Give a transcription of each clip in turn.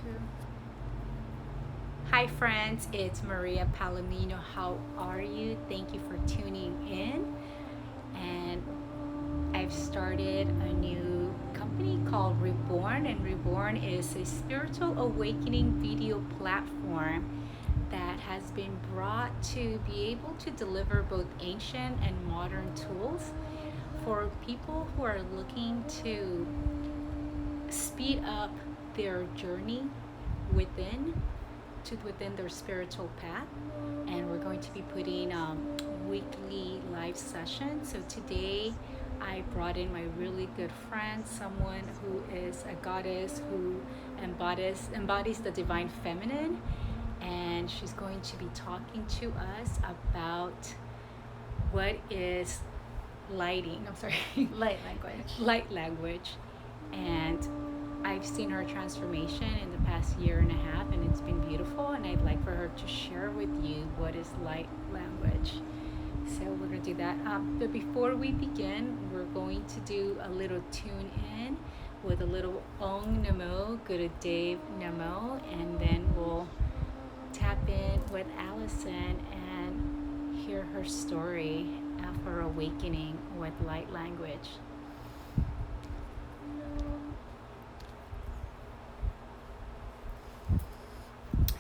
two. Hi friends, it's Maria Palomino. How are you? Thank you for tuning in. And I've started a new company called REBORN, and REBORN is a spiritual awakening video platform that has been brought to be able to deliver both ancient and modern tools for people who are looking to speed up their journey within their spiritual path. And we're going to be putting weekly live sessions. So today I brought in my really good friend, someone who is a goddess who embodies the divine feminine, and she's going to be talking to us about what is light language. And I've seen her transformation in the past year and a half, and it's been beautiful, and I'd like for her to share with you what is light language. So we're going to do that. But before we begin, we're going to do a little tune in with a little Ong Namo, Gurudev Namo, and then we'll tap in with Alison and hear her story of her awakening with light language.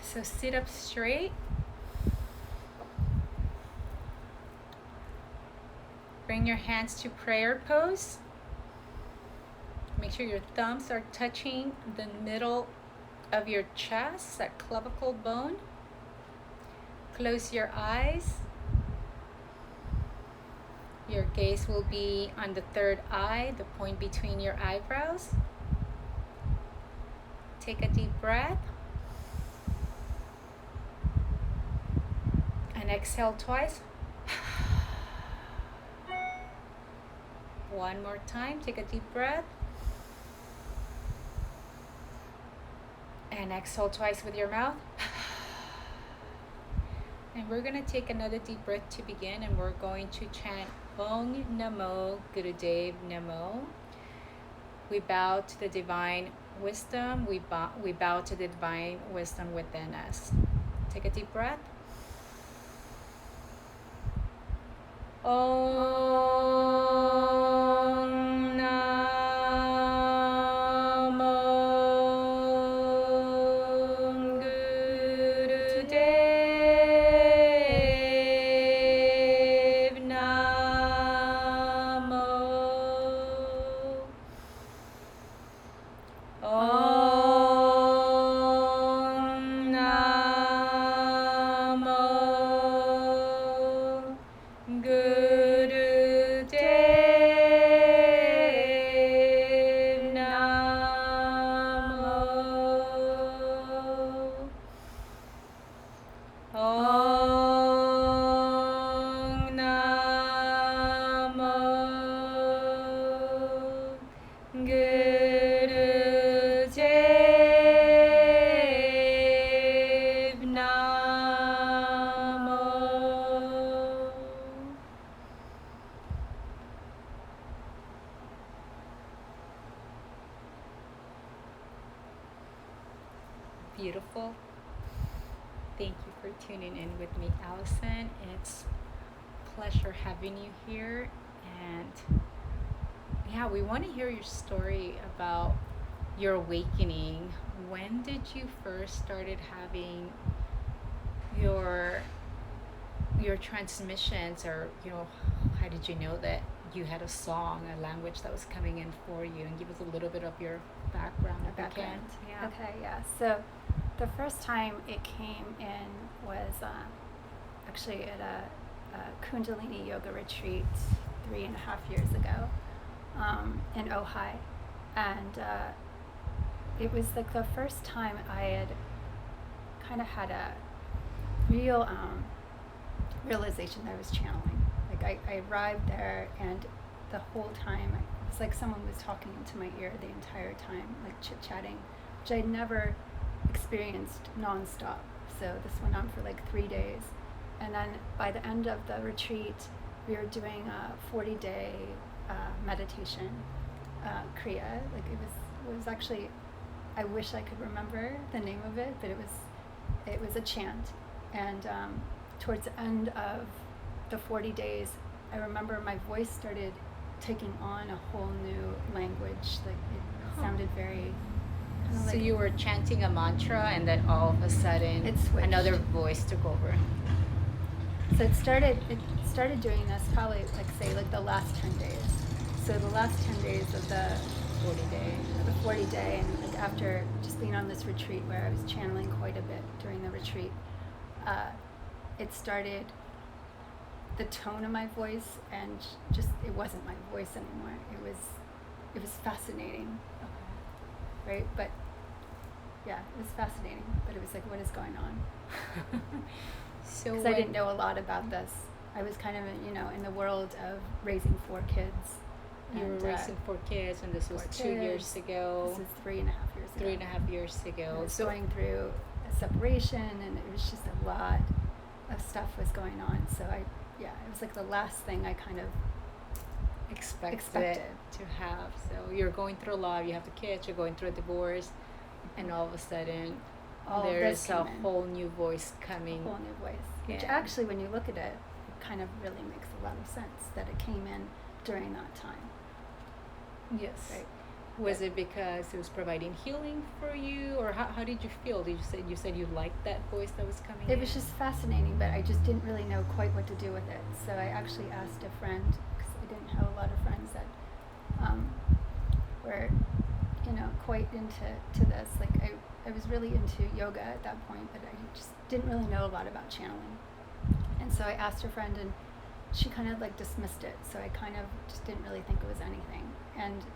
So sit up straight. Bring your hands to prayer pose. Make sure your thumbs are touching the middle of your chest, that clavicle bone. Close your eyes. Your gaze will be on the third eye, the point between your eyebrows. Take a deep breath. And exhale twice. One more time, take a deep breath. And exhale twice with your mouth. And we're going to take another deep breath to begin, and we're going to chant Ong Namo Gurudev Namo. We bow to the divine wisdom. We bow to the divine wisdom within us. Take a deep breath. Om Namo Gurudev Namo. Om Namo Gurudev Namo. Om Namo Gurudev Namo. Beautiful. Thank you for tuning in with me, Alison. It's a pleasure having you here. And yeah, we want to hear your story about your awakening. When did you first started having your transmissions, or how did you know that you had a song, a language that was coming in for you? And give us a little bit of your background if you can. Yeah. Okay, yeah. So the first time it came in was actually at a Kundalini yoga retreat 3.5 years ago in Ojai. And it was like the first time I had kind of had a real realization that I was channeling. Like I arrived there, and the whole time it was like someone was talking into my ear the entire time, like chit-chatting, which I'd never experienced nonstop. So this went on for like 3 days. And then by the end of the retreat, we were doing a 40-day meditation, Kriya. Like it was actually I wish I could remember the name of it, but it was a chant. And towards the end of the 40 days, I remember my voice started taking on a whole new language. Like it sounded very kind of So like you were chanting a mantra, and then all of a sudden, It switched. another voice took over. So it started doing this probably like the last 10 days. So the last 10 days of the 40 day, and like after just being on this retreat where I was channeling quite a bit during the retreat, it started, the tone of my voice, and just it wasn't my voice anymore. It was fascinating, right? But yeah, it was fascinating. But it was like, what is going on? So Because I didn't know a lot about this. I was kind of, in the world of raising 4 kids. you were And, raising 4 kids, and this was 4 2 years kids. ago. This was 3.5 years ago. 3.5 years ago. I was So going through a separation, and it was just a lot of stuff was going on. So it was like the last thing I kind of expected to have. So you're going through a lot. You have the kids. You're going through a divorce, and all of a sudden, all of there's this a came in. whole new voice coming. A whole new voice. Which Yeah. actually, when you look at it, it kind of really makes a lot of sense that it came in during that time. Yes. Right. Was it because it was providing healing for you, or how did you feel? Did you said you liked that voice that was coming in? It was just fascinating, but I just didn't really know quite what to do with it. So I actually asked a friend, because I didn't have a lot of friends that were, quite into this. Like I was really into yoga at that point, but I just didn't really know a lot about channeling. And so I asked a friend, and she kind of like dismissed it. So I kind of just didn't really think it was anything.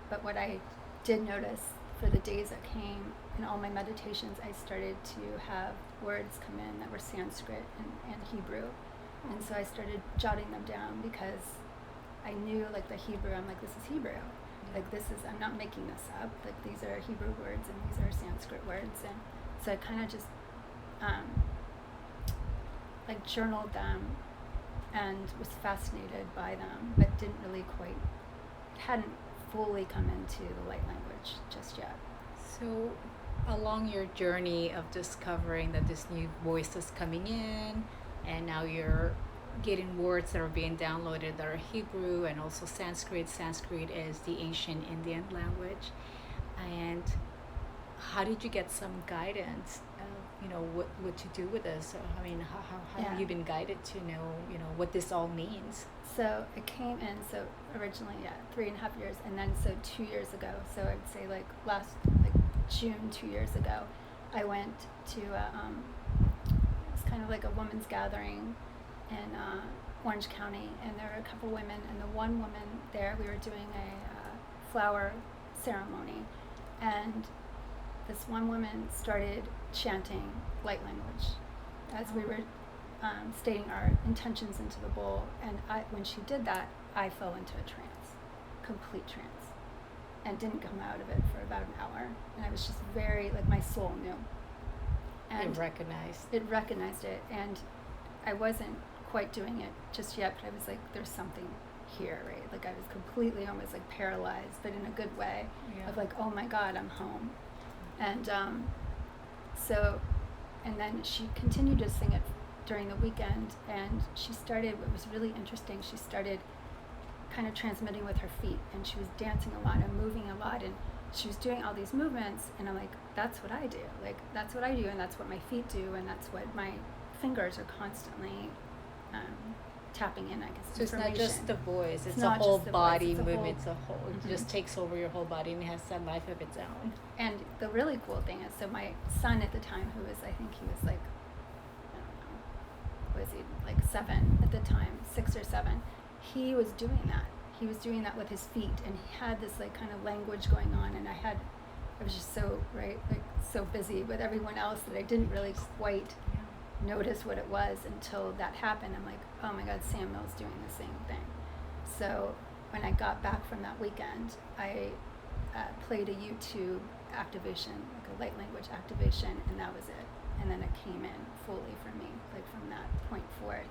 But what I did notice for the days that came in all my meditations, I started to have words come in that were Sanskrit and Hebrew. And so I started jotting them down, because I knew like the Hebrew, I'm like, this is Hebrew. Like I'm not making this up. Like these are Hebrew words and these are Sanskrit words. And so I kind of just like journaled them and was fascinated by them, but hadn't fully come into the light language just yet. So, along your journey of discovering that this new voice is coming in, and now you're getting words that are being downloaded that are Hebrew and also Sanskrit. Sanskrit is the ancient Indian language. And how did you get some guidance? What to do with this? I mean, how have you been guided to know, what this all means? So it came in, so originally, 3.5 years, and then so 2 years ago, so I'd say like last, like June 2 years ago, I went to, it's kind of like a women's gathering in Orange County, and there were a couple women, and the one woman there, we were doing a flower ceremony, and this one woman started chanting light language as we were stating our intentions into the bowl. And when she did that, I fell into a trance, complete trance, and didn't come out of it for about an hour. And I was just very, like, my soul knew. And it recognized it. And I wasn't quite doing it just yet, but I was like, there's something here, right? Like I was completely almost like paralyzed, but in a good way, of like, oh my God, I'm home. And and then she continued to sing it during the weekend, and she started, what was really interesting, she started kind of transmitting with her feet, and she was dancing a lot and moving a lot, and she was doing all these movements, and I'm like, that's what I do. Like, that's what I do, and that's what my feet do, and that's what my fingers are constantly tapping in, I guess. So it's not just the voice, it's a not whole just the body voice, it's a movement, whole- it just takes over your whole body, and it has that life of its own. And the really cool thing is, so my son at the time, who was, I think he was like, I don't know, was he like 7 at the time, 6 or 7, he was doing that. He was doing that with his feet, and he had this like kind of language going on, and I was just so, right, like so busy with everyone else that I didn't really quite notice what it was until that happened. I'm like, oh my God, Samuel's doing the same thing. So when I got back from that weekend, I played a YouTube activation, like a light language activation, and that was it. And then it came in fully for me, like from that point forward.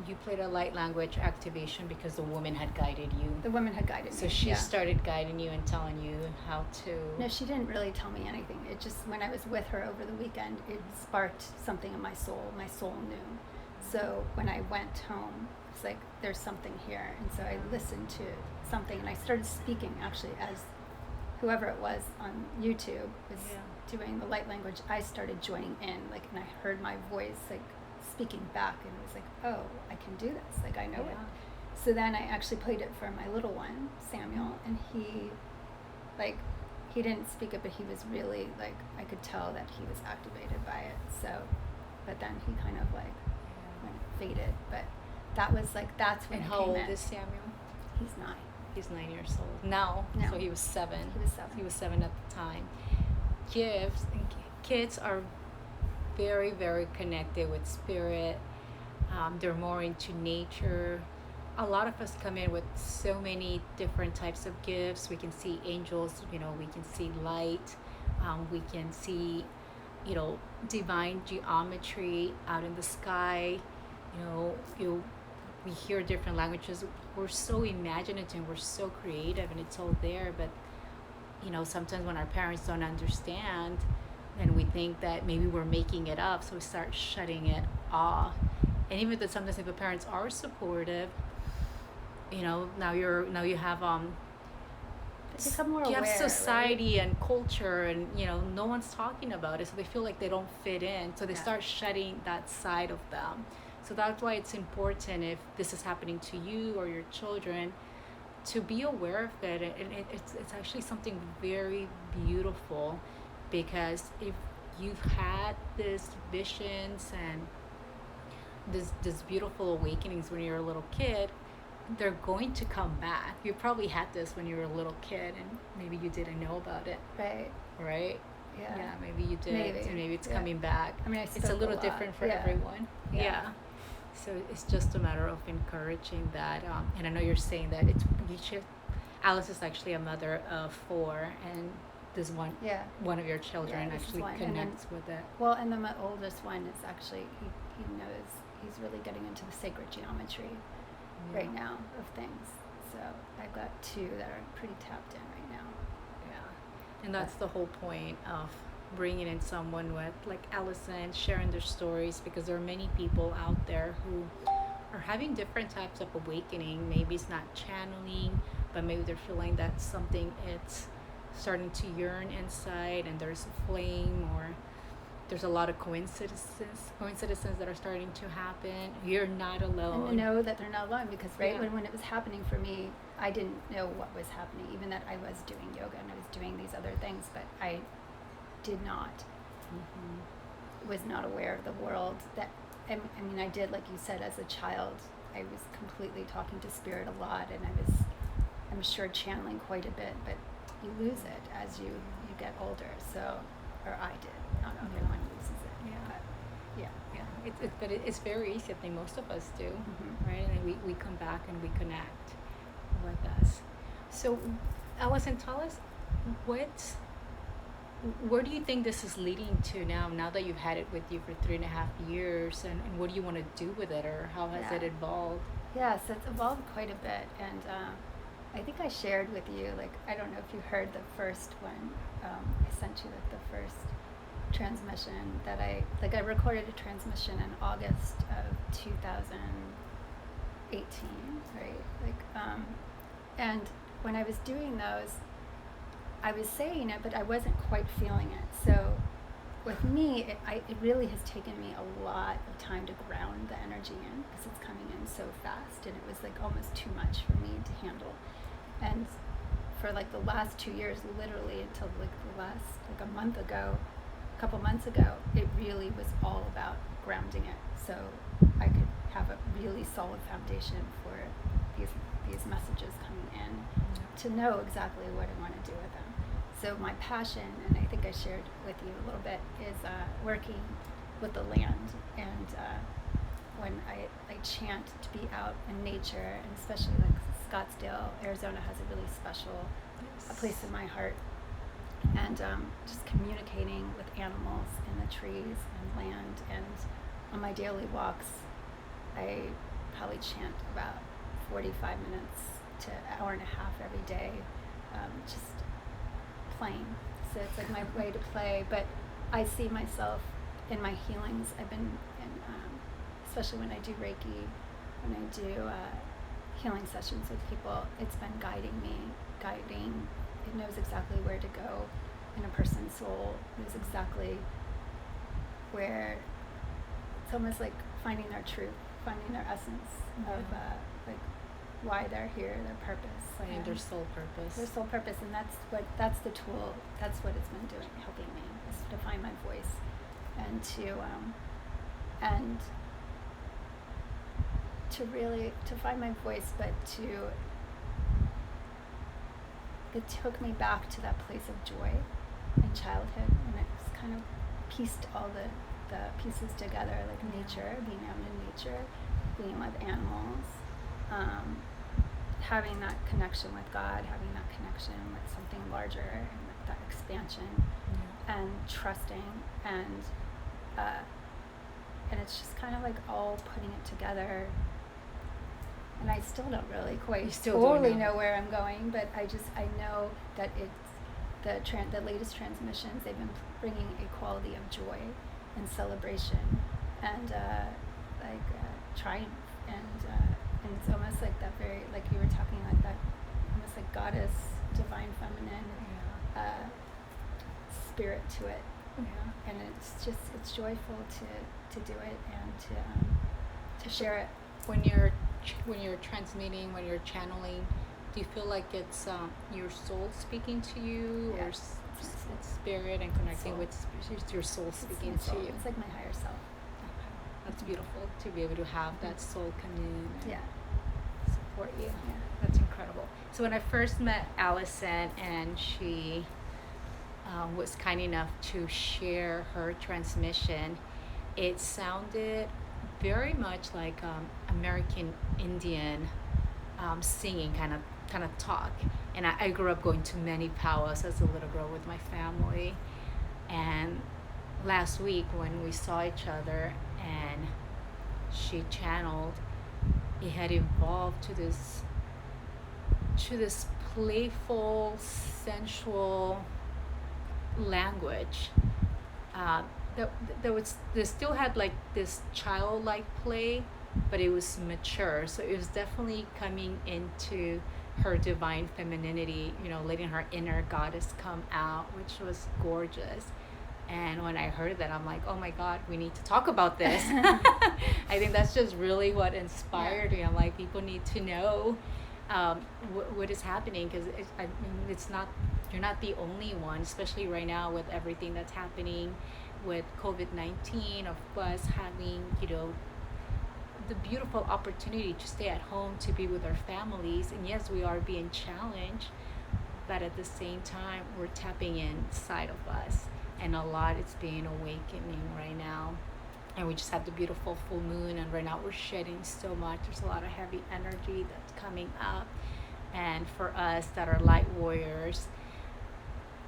You played a light language activation because the woman had guided you. The woman had guided me. So she started guiding you and telling you how to. No, she didn't really tell me anything. It just, when I was with her over the weekend, it sparked something in my soul. My soul knew. So when I went home, it's like, there's something here. And so I listened to something, and I started speaking actually as whoever it was on YouTube was doing the light language. I started joining in, like, and I heard my voice like speaking back, and it was like, oh, I can do this, like I know it. So then I actually played it for my little one, Samuel, and he didn't speak it, but he was really like, I could tell that he was activated by it. So, but then he kind of like faded, but that was like, that's when. And it how came old in. is Samuel? He's 9. He's 9 years old now. No. So he was 7. He was 7. He was 7 at the time. Kids are very, very connected with spirit. They're more into nature. A lot of us come in with so many different types of gifts. We can see angels, we can see light. We can see, divine geometry out in the sky. We hear different languages. We're so imaginative, we're so creative, and it's all there. But sometimes when our parents don't understand, then we think that maybe we're making it up, so we start shutting it off. And even though sometimes if the parents are supportive, now you have become more you aware, have society, right? and culture, and no one's talking about it, so they feel like they don't fit in, so they start shutting that side of them. So that's why it's important, if this is happening to you or your children, to be aware of it. And it's actually something very beautiful, because if you've had these visions and this beautiful awakenings when you're a little kid, they're going to come back. You probably had this when you were a little kid, and maybe you didn't know about it. Right? Yeah, maybe you did. Maybe it's coming back. I mean, it's a little different for everyone. So it's just a matter of encouraging that. And I know you're saying that Alice is actually a mother of 4, and this one of your children actually connects with it. Well, and then my oldest one is actually, he knows, he's really getting into the sacred geometry right now of things. So I've got 2 that are pretty tapped in right now. And that's the whole point of bringing in someone with, like Alison, sharing their stories, because there are many people out there who are having different types of awakening. Maybe it's not channeling, but maybe they're feeling that something, it's starting to yearn inside, and there's a flame, or there's a lot of coincidences that are starting to happen. You're not alone. And to know that they're not alone, because when it was happening for me, I didn't know what was happening, even that I was doing yoga and I was doing these other things, but I did not, was not aware of the world. That I mean, I did, like you said, as a child, I was completely talking to spirit a lot, and I'm sure channeling quite a bit, but you lose it as you get older. So, or I did. Not everyone loses it. But it's very easy. I think most of us do, right? And then we come back and we connect with us. So, Alison, tell us where do you think this is leading to now that you've had it with you for 3.5 years, and what do you want to do with it, or how has it evolved? Yes, it's evolved quite a bit, and I think I shared with you, like, I don't know if you heard the first one. I sent you like the first transmission that I recorded a transmission in August of 2018, right? And when I was doing those, I was saying it, but I wasn't quite feeling it. So with me, it really has taken me a lot of time to ground the energy in, because it's coming in so fast, and it was like almost too much for me to handle. And for like the last 2 years, literally until like the last, like a couple months ago, it really was all about grounding it, so I could have a really solid foundation for these messages coming in, to know exactly what I want to do with them. So my passion, and I think I shared with you a little bit, is working with the land. And when I chant to be out in nature, and especially like Scottsdale, Arizona has a really special a place in my heart. and just communicating with animals and the trees and land. And on my daily walks, I probably chant about 45 minutes to an hour and a half every day, just playing. So it's like my way to play. But I see myself in my healings. I've been in, especially when I do Reiki, when I do healing sessions with people, it's been guiding me, it knows exactly where to go in a person's soul, knows exactly where, it's almost like finding their truth, finding their essence of like why they're here, their purpose. Finding their soul purpose. Their soul purpose, and that's the tool, that's what it's been doing, helping me, is to find my voice and to really, to find my voice, but it took me back to that place of joy in childhood, and it's kind of pieced all the pieces together, like nature, being out in nature, being with animals, having that connection with God, having that connection with something larger, and that expansion, and trusting, and it's just kind of like all putting it together. And I still don't really quite totally know where I'm going, but I know that it's the latest transmissions, they've been bringing a quality of joy and celebration and triumph, and it's almost like that, very, like you were talking, like that, almost like goddess, divine feminine spirit to it, and it's joyful to do it and to share it. When you're transmitting, when you're channeling, do you feel like it's your soul speaking to you, or spirit, and connecting soul. with your soul speaking It's to soul. you? It's like my higher self. That's beautiful to be able to have that soul come in and support you. Yeah. That's incredible. So when I first met Alison, and she was kind enough to share her transmission, it sounded very much like American Indian singing kind of talk. And I grew up going to many powwows as a little girl with my family. And last week when we saw each other and she channeled, it had evolved to this playful, sensual language. They still had like this childlike play, but it was mature. So it was definitely coming into her divine femininity, letting her inner goddess come out, which was gorgeous. And when I heard that, I'm like, oh my God, we need to talk about this. I think that's just really what inspired me. I'm like, people need to know what is happening, because you're not the only one, especially right now with everything that's happening with COVID-19, of us having, the beautiful opportunity to stay at home, to be with our families. And yes, we are being challenged, but at the same time, we're tapping inside of us. And a lot is being awakening right now. And we just had the beautiful full moon, and right now we're shedding so much. There's a lot of heavy energy that's coming up. And for us that are light warriors,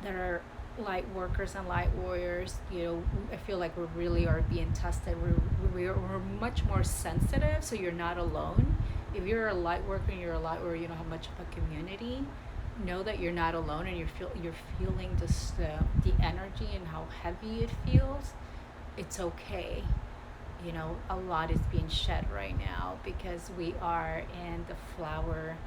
that are light workers and light warriors, I feel like we really are being tested. We're much more sensitive, so you're not alone. If you're a light worker and you're a light warrior, you don't have much of a community, know that you're not alone, and you're feeling this the energy and how heavy it feels. It's okay. A lot is being shed right now because we are in the flower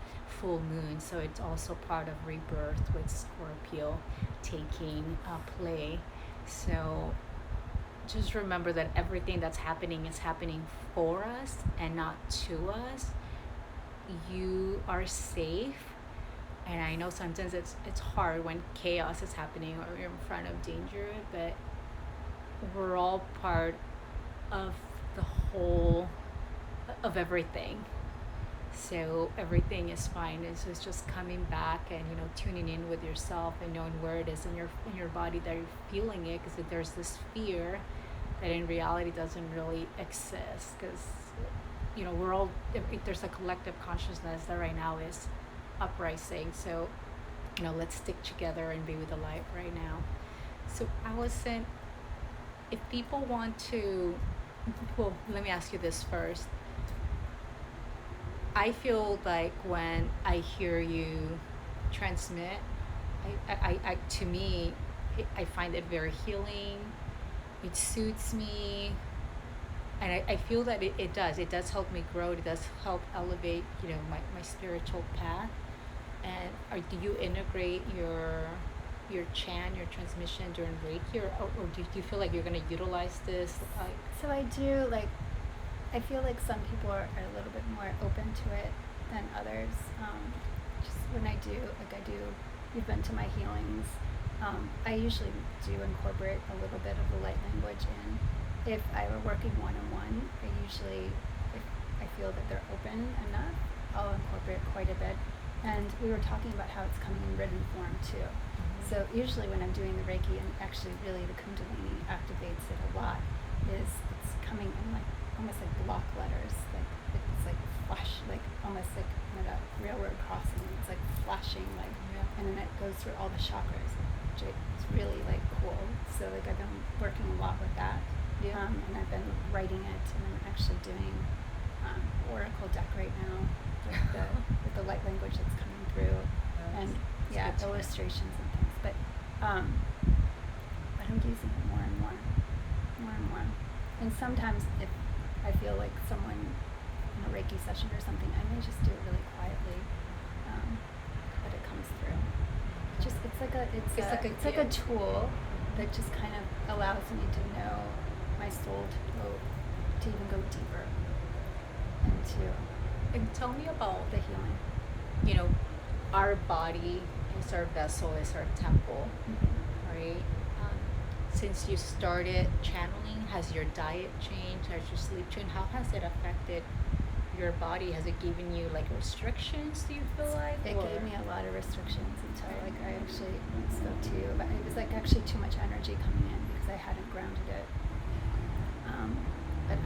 full moon, so it's also part of rebirth with Scorpio taking play. So just remember that everything that's happening is happening for us and not to us. You are safe. And I know sometimes it's hard when chaos is happening or you're in front of danger, but we're all part of the whole of everything. So everything is fine. It's just coming back and tuning in with yourself and knowing where it is in your body that you're feeling it, because there's this fear that in reality doesn't really exist, because we're all, there's a collective consciousness that right now is uprising. So let's stick together and be with the light right now. So Allison, if people want to, well, let me ask you this first. I feel like when I hear you transmit, to me, I find it very healing. It suits me, and I feel that it does help me grow. It does help elevate, my spiritual path. And do you integrate your chant, your transmission during Reiki, or do you feel like you're going to utilize this? Like, So I do, like, I feel like some people are a little bit more open to it than others. Just when I do, you've been to my healings, I usually do incorporate a little bit of the light language in. If I were working one-on-one, I usually, if I feel that they're open enough, I'll incorporate quite a bit. And we were talking about how it's coming in written form too. So usually when I'm doing the Reiki, and actually really the Kundalini activates it a lot, it's coming in like almost like block letters, like it's like flash, like almost like at a railroad crossing. It's like flashing, like, and then it goes through all the chakras, which is really like cool. So like I've been working a lot with that, and I've been writing it, and I'm actually doing oracle deck right now with the light language that's coming through, and illustrations and things. But I'm using it more and more. And sometimes if I feel like someone in a Reiki session or something, I may just do it really quietly, but it comes through. It's like a tool that just kind of allows me to know my soul to even go deeper into. And tell me about the healing. Our body is our vessel, is our temple, right? Since you started channeling, has your diet changed? Has your sleep changed? How has it affected your body? Has it given you like restrictions, do you feel like? It gave me a lot of restrictions until like I actually spoke to you. But it was like actually too much energy coming in because I hadn't grounded it. But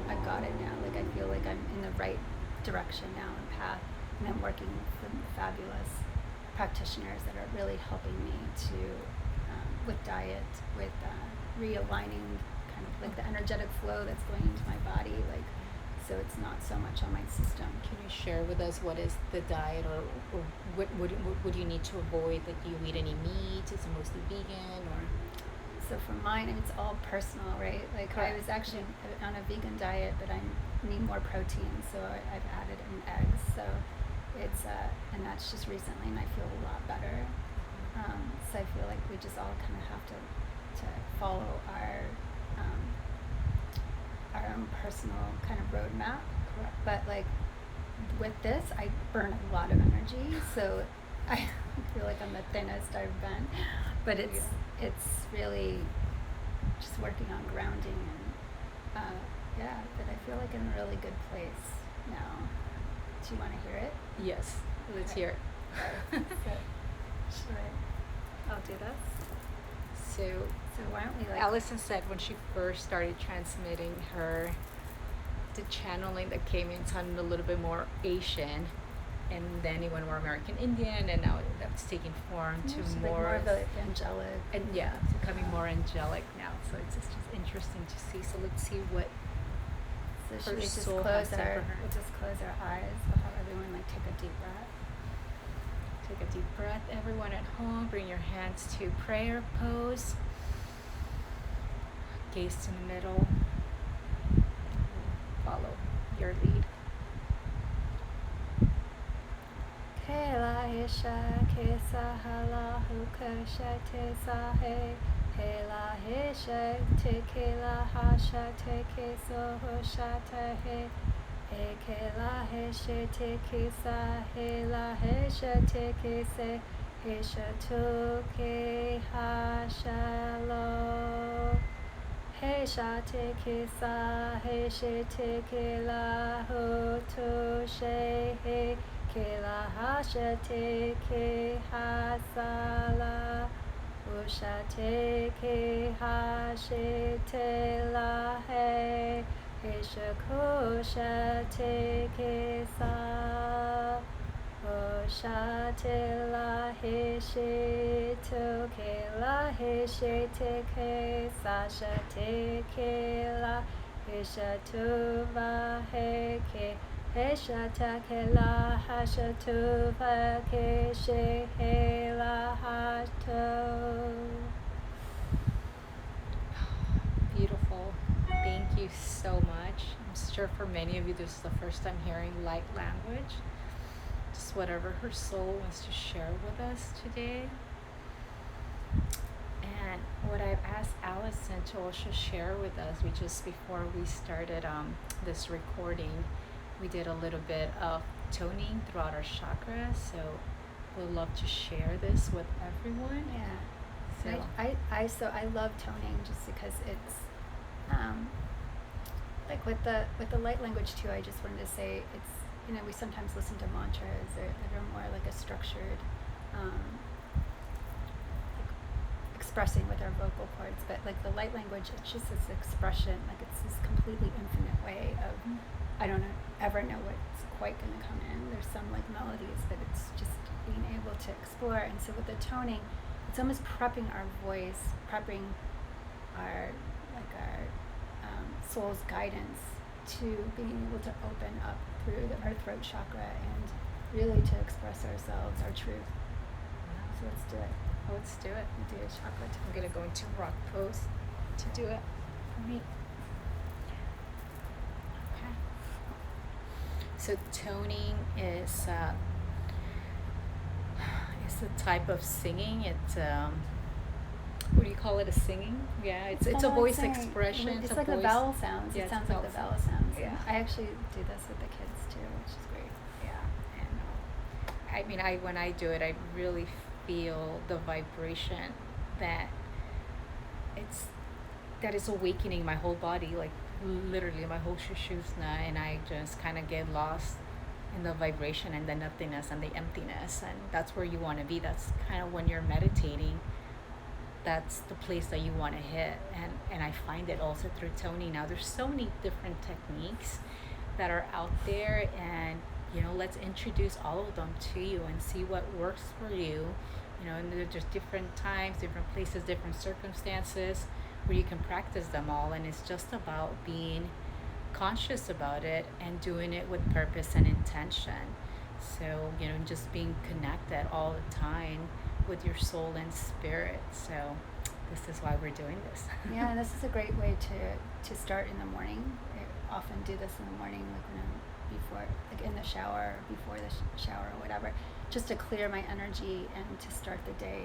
I've got it now. Like I feel like I'm in the right direction now and path, and I'm working with fabulous practitioners that are really helping me to with diet, with realigning kind of like the energetic flow that's going into my body, like so it's not so much on my system. Can you share with us what is the diet, or what would you need to avoid? Like, do you eat any meat? Is it mostly vegan, or? So for mine, it's all personal, right? Like Correct. I was actually on a vegan diet, but I need more protein, so I've added in eggs. So it's and that's just recently, and I feel a lot better. So I feel like we just all kind of have to follow our own personal kind of roadmap. Correct. But like with this, I burn a lot of energy, so I feel like I'm the thinnest I've been. But it's really just working on grounding, and but I feel like I'm in a really good place now. Do you want to hear it? Yes, let's hear it. Should I'll do this. So why don't we Alison said when she first started transmitting the channeling that came in sounded a little bit more Asian, and then it went more American Indian, and now that's taking form to more of the angelic. And it's becoming more angelic now. So it's just interesting to see. So let's see what. So should we just close our eyes? We'll have everyone take a deep breath. Take a deep breath. Everyone at home, bring your hands to prayer pose. Gaze to the middle. Follow your lead. Kela Hisha Kesa Hala Hukasha Tesahe Kela Hisha Tekela Hasha Tekeso Hoshata He Kela Hisha Tekesa Hela Hisha Tekese Hisha Toke Hashalo Hisha Tekesa Hisha Tekela Hotoshe He Kela hasha teke hasala usha teke hashe tela he hisha kosha teke sa Osha te la he she to ke la he she te ke sasha te ke la he sha tu va he ke he sha ta ke la ha sha tu va ke she he la ha to. Beautiful. Thank you so much. I'm sure for many of you, this is the first time hearing light language. Just whatever her soul wants to share with us today. And what I've asked Alison to also share with us, we just before we started this recording, we did a little bit of toning throughout our chakras. So we'd love to share this with everyone. Yeah. So I love toning just because it's like with the light language too. I just wanted to say it's, you know, we sometimes listen to mantras that are more like a structured like expressing with our vocal cords, but like the light language, it's just this expression, like it's this completely infinite way of I don't ever know what's quite going to come in. There's some like melodies, but it's just being able to explore. And so with the toning, it's almost prepping our voice, prepping our soul's guidance to being able to open up through our throat chakra and really to express ourselves, our truth. So let's do it. let's do it. We'll do a chakra tone. I'm gonna go into rock pose to do it for me. Okay. So toning is a type of singing. It's what do you call it? A singing? Yeah, it's a voice expression. It's a like the voice. vowel sounds. Yeah, It it's sounds vowel like the vowel sounds. sounds. Yeah. I actually do this with the kids too, which is great. Yeah, and I mean, when I do it, I really feel the vibration that it's awakening my whole body, like literally my whole shushusna, and I just kind of get lost in the vibration and the nothingness and the emptiness, and that's where you want to be. That's kind of when you're meditating. That's the place that you want to hit, and I find it also through toning. Now there's so many different techniques that are out there, and let's introduce all of them to you and see what works for you. And there's just different times, different places, different circumstances where you can practice them all, and it's just about being conscious about it and doing it with purpose and intention. So just being connected all the time with your soul and spirit. So this is why we're doing this. Yeah, and this is a great way to start in the morning. I often do this in the morning, like when I'm before, like in the shower, before the shower or whatever, just to clear my energy and to start the day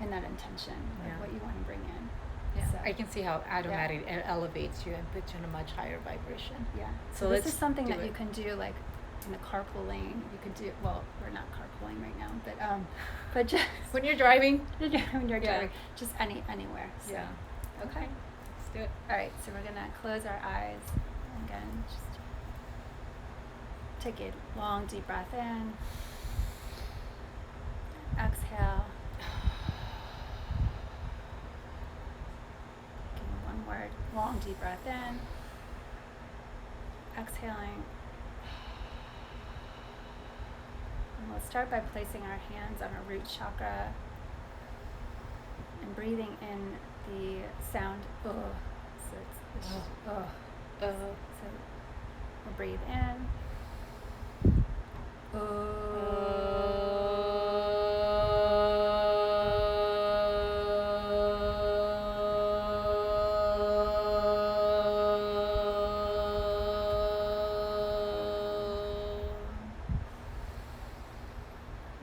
in that intention of what you want to bring in. Yeah, So, I can see how automatic it elevates you and puts you in a much higher vibration. yeah. So this let's is something do that it. you can do like in the carpool lane. You could do, well, we're not carpooling right now, but just When you're driving. when you're Yeah. driving, just anywhere. So. Yeah. Okay. Let's do it. All right, so we're gonna close our eyes. Again, just take a long, deep breath in. Exhale. Taking one word, long, deep breath in. Exhaling. And we'll start by placing our hands on our root chakra and breathing in the sound So it's So we'll breathe in.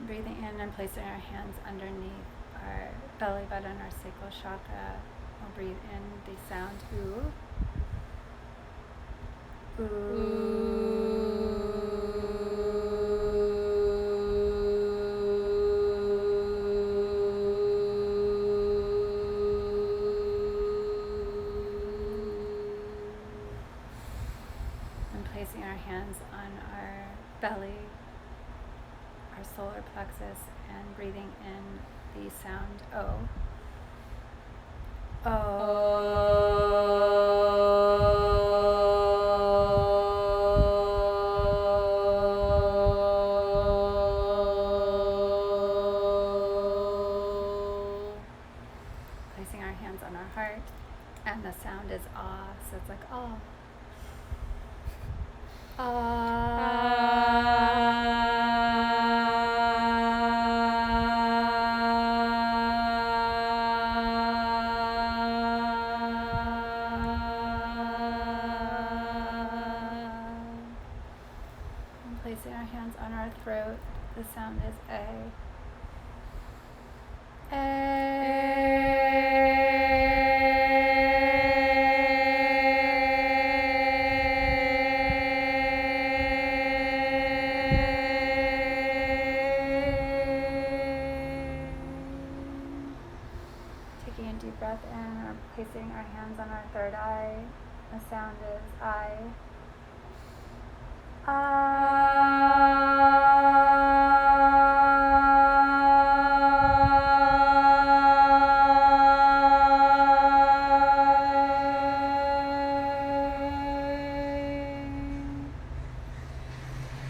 Breathing in and placing our hands underneath our belly button, our sacral chakra. We'll breathe in the sound ooh. And placing our hands on our belly, our solar plexus, and breathing in the sound O. our heart, and the sound is ah, so it's like ah. And placing our hands on our throat, the sound is a. Taking a deep breath in, or placing our hands on our third eye, the sound is I.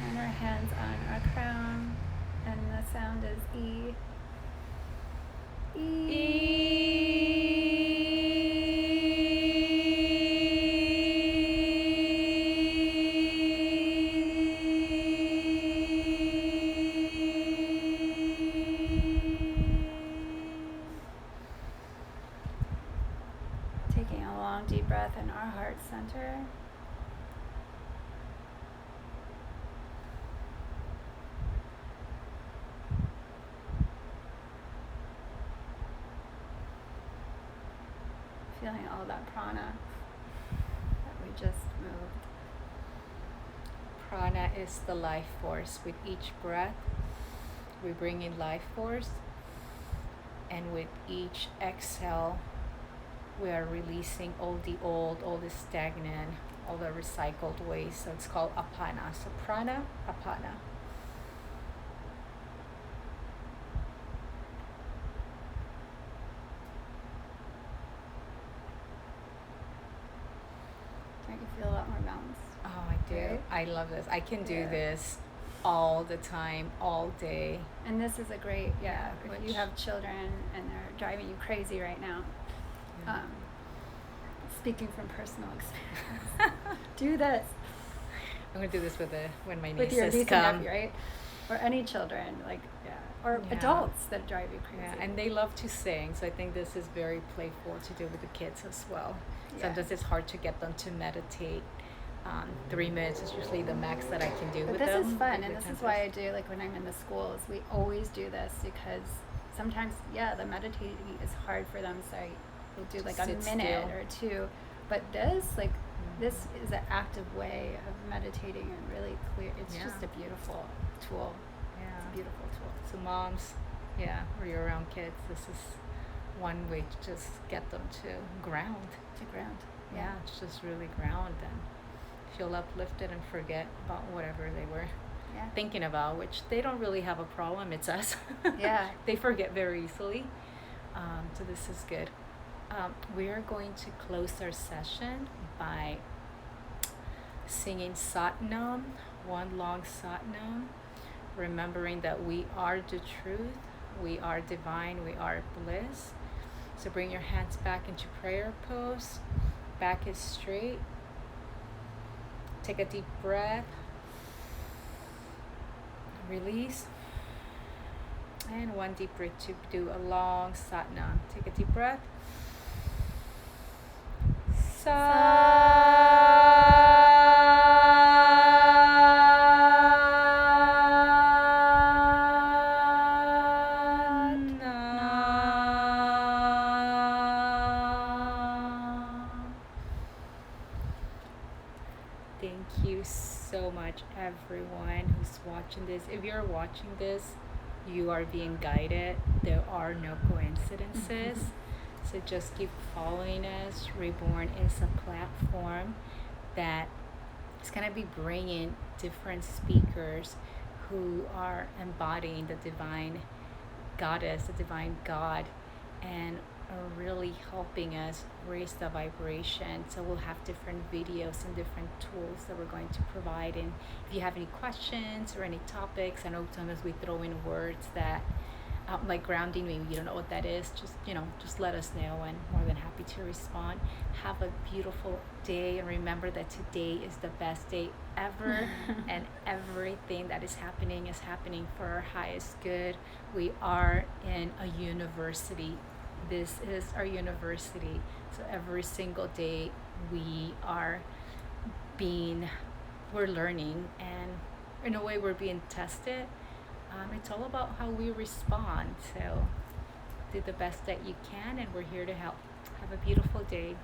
And our hands on our crown, and the sound is E. Taking a long deep breath in our heart center. Feeling all that prana that we just moved. Prana is the life force. With each breath, we bring in life force, and with each exhale, we are releasing all the old, all the stagnant, all the recycled waste. So it's called apana. So prana, apana. Don't you feel a lot more balanced? Oh, I do. Right? I love this. I can do Yeah. this all the time, all day. And this is a great, if Which- you have children and they're driving you crazy right now, Yeah. speaking from personal experience, do this I'm gonna do this with when my with your nieces niece and come. nephew, right? Or any children, or Yeah. adults that drive you crazy. Yeah, and they love to sing, so I think this is very playful to do with the kids as well. Yeah. Sometimes it's hard to get them to meditate. 3 minutes is usually the max that I can do But with this them. is fun, with and the this is why I tempers. do, like when I'm in the schools, we always do this because sometimes, the meditating is hard for them, so we'll do like Just a sit minute still. or two. But this is an active way of meditating and really clear. It's just Yeah. a beautiful tool. It's Yeah. a beautiful tool. So moms, or you're around kids, this is one way to just get them to ground. To ground. Yeah, it's just really ground and feel uplifted and forget about whatever they were Yeah. thinking about, which they don't really have a problem. It's us. Yeah. They forget very easily. So this is good. We are going to close our session by singing Satnam, one long Satnam, remembering that we are the truth, we are divine, we are bliss. So bring your hands back into prayer pose. Back is straight. Take a deep breath. Release. And one deep breath to do a long Satnam. Take a deep breath. Thank you so much, everyone who's watching this. If you're watching this, you are being guided. There are no coincidences. So just keep following us. Reborn is a platform that is going to be bringing different speakers who are embodying the divine goddess, the divine God, and are really helping us raise the vibration. So we'll have different videos and different tools that we're going to provide. And if you have any questions or any topics, I know sometimes we throw in words that like grounding, maybe you don't know what that is, just just let us know, and more than happy to respond. Have a beautiful day, and remember that today is the best day ever. And everything that is happening for our highest good. We are in a university. This is our university. So every single day we are being we're learning, and in a way we're being tested. It's all about how we respond. So do the best that you can, and we're here to help. Have a beautiful day.